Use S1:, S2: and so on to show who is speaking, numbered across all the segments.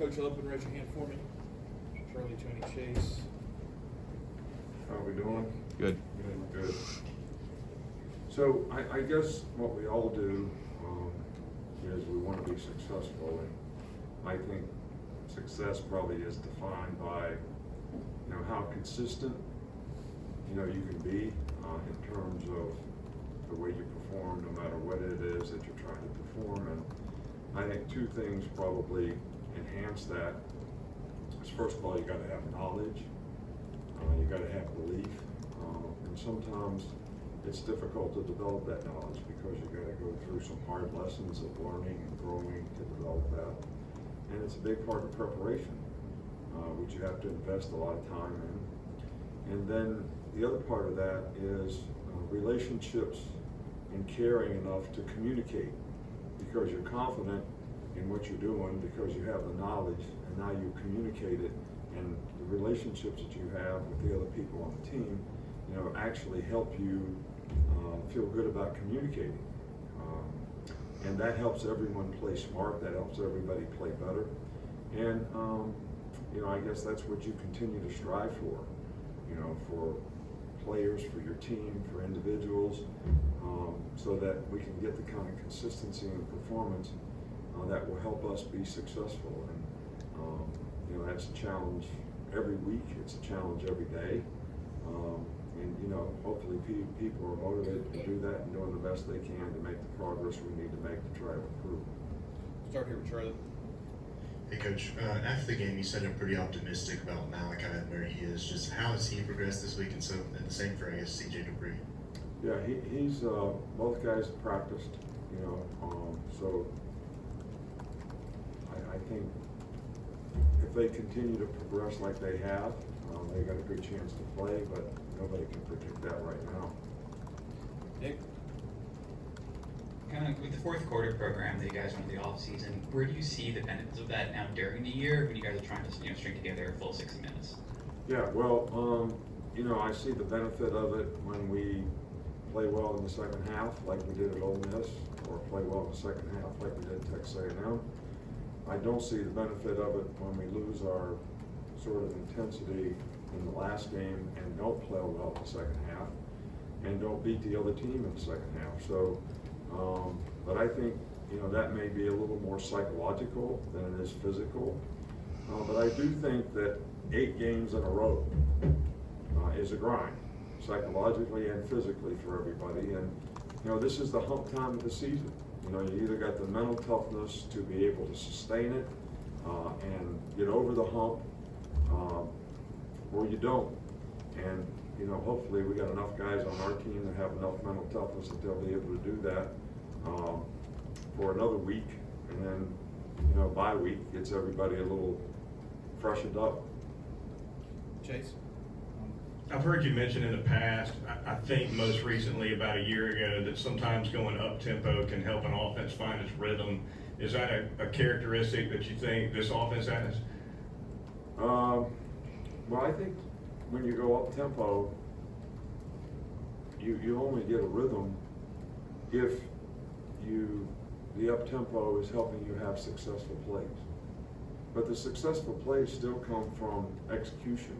S1: Coach, you'll up and raise your hand for me. Charlie, Tony, Chase.
S2: How are we doing?
S3: Good.
S2: Good. So I guess what we all do is we want to be successful, and I think success probably is defined by how consistent you can be in terms of the way you perform, no matter what it is that you're trying to perform. And I think two things probably enhance that. Is first of all, you got to have knowledge, you got to have belief, and sometimes it's difficult to develop that knowledge because you got to go through some hard lessons of learning and growing to develop that. And it's a big part of preparation, which you have to invest a lot of time in. And then the other part of that is relationships and caring enough to communicate, because you're confident in what you're doing, because you have the knowledge, and now you communicate it, and the relationships that you have with the other people on the team, actually help you feel good about communicating. And that helps everyone play smart, that helps everybody play better. And, I guess that's what you continue to strive for players, for your team, for individuals, so that we can get the kind of consistency and performance that will help us be successful. And that's a challenge every week, it's a challenge every day. And hopefully people are motivated to do that and doing the best they can to make the progress we need to make to try to improve.
S1: Start here with Charlie.
S4: Hey Coach, after the game you said you're pretty optimistic about Malachi and where he is. Just how has he progressed this week, and the same for, I guess, CJ Dupree?
S2: Yeah, he's both guys have practiced, so I think if they continue to progress like they have, they got a good chance to play, but nobody can predict that right now.
S1: Nick?
S5: Kind of with the fourth quarter program that you guys went the off season, where do you see the benefits of that now during the year when you guys are trying to string together a full 60 minutes?
S2: Yeah, well, I see the benefit of it when we play well in the second half, like we did at Ole Miss, or play well in the second half, like we did at Texas A&M. I don't see the benefit of it when we lose our sort of intensity in the last game and don't play well in the second half and don't beat the other team in the second half. So, but I think, that may be a little more psychological than it is physical. But I do think that 8 games in a row is a grind, psychologically and physically for everybody. And, this is the hump time of the season. You either got the mental toughness to be able to sustain it and get over the hump, or you don't. And hopefully we got enough guys on our team that have enough mental toughness that they'll be able to do that for another week, and then bye week gets everybody a little freshened up.
S1: Chase?
S6: I've heard you mention in the past, I think most recently about a year ago, that sometimes going up tempo can help an offense find its rhythm. Is that a characteristic that you think this offense has?
S2: Well, I think when you go up tempo, you only get a rhythm if the up tempo is helping you have successful plays. But the successful plays still come from execution.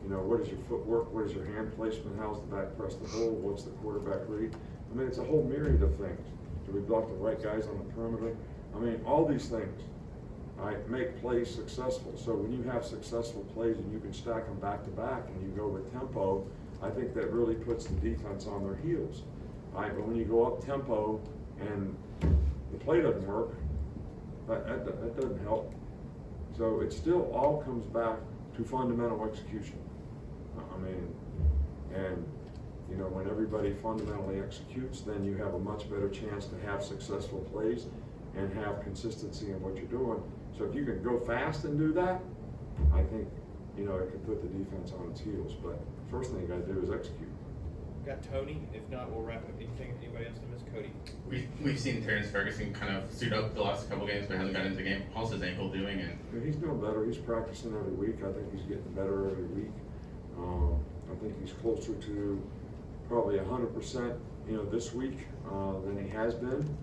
S2: What is your footwork? What is your hand placement? How's the back press the hole? What's the quarterback read? I mean, it's a whole myriad of things. Do we block the right guys on the perimeter? I mean, all these things make plays successful. So when you have successful plays and you can stack them back to back and you go with tempo, I think that really puts the defense on their heels. But when you go up tempo and the play doesn't work, that doesn't help. So it still all comes back to fundamental execution. When everybody fundamentally executes, then you have a much better chance to have successful plays and have consistency in what you're doing. So if you can go fast and do that, I think, it could put the defense on its heels. But first thing you got to do is execute.
S1: Got Tony. If not, we'll wrap up. Anybody else to miss? Cody?
S7: We've seen Terrence Ferguson kind of suit up the last couple games, but hasn't gotten into the game. How's his ankle doing? And
S2: He's doing better. He's practicing every week. I think he's getting better every week. I think he's closer to probably 100%, this week than he has been.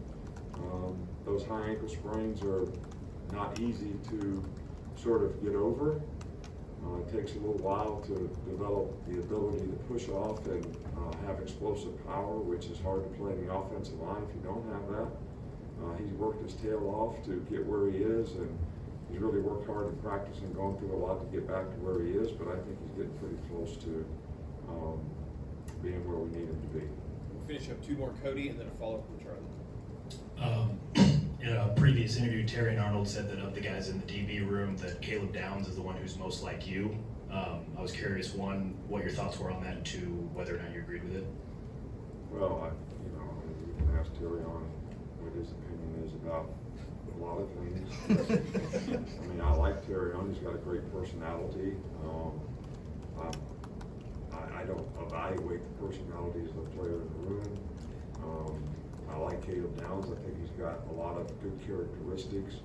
S2: Those high ankle sprains are not easy to sort of get over. It takes a little while to develop the ability to push off and have explosive power, which is hard to play in the offensive line if you don't have that. He's worked his tail off to get where he is, and he's really worked hard in practice and gone through a lot to get back to where he is, but I think he's getting pretty close to being where we need him to be.
S1: We'll finish up two more, Cody, and then a follow-up from Charlie.
S3: In a previous interview, Terry and Arnold said that of the guys in the DB room, that Caleb Downs is the one who's most like you. I was curious, one, what your thoughts were on that, and two, whether or not you agreed with it.
S2: Well, you can ask Terry on what his opinion is about a lot of things. I mean, I like Terry on. He's got a great personality. I don't evaluate the personalities of the player in the room. I like Caleb Downs. I think he's got a lot of good characteristics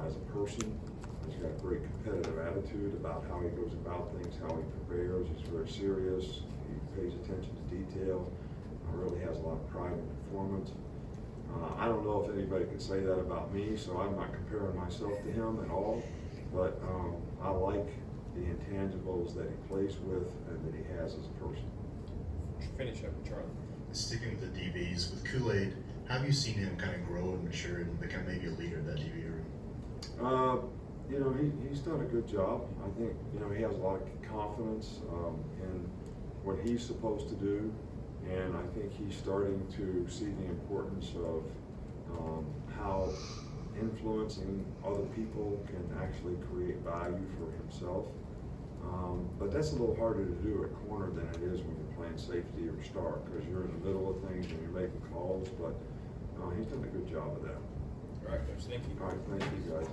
S2: as a person. He's got a great competitive attitude about how he goes about things, how he prepares. He's very serious. He pays attention to detail. Really has a lot of pride in performance. I don't know if anybody can say that about me, so I'm not comparing myself to him at all. But I like the intangibles that he plays with and that he has as a person.
S1: Finish up with Charlie.
S4: Sticking with the DBs, with Kool-Aid, how have you seen him kind of grow and mature and become maybe a leader of that DB room?
S2: He's done a good job. I think, he has a lot of confidence in what he's supposed to do. And I think he's starting to see the importance of how influencing other people can actually create value for himself. But that's a little harder to do at corner than it is when you're playing safety or star, because you're in the middle of things and you're making calls. But he's done a good job of that.
S1: All right, coach, thank you.
S2: All right, thank you guys.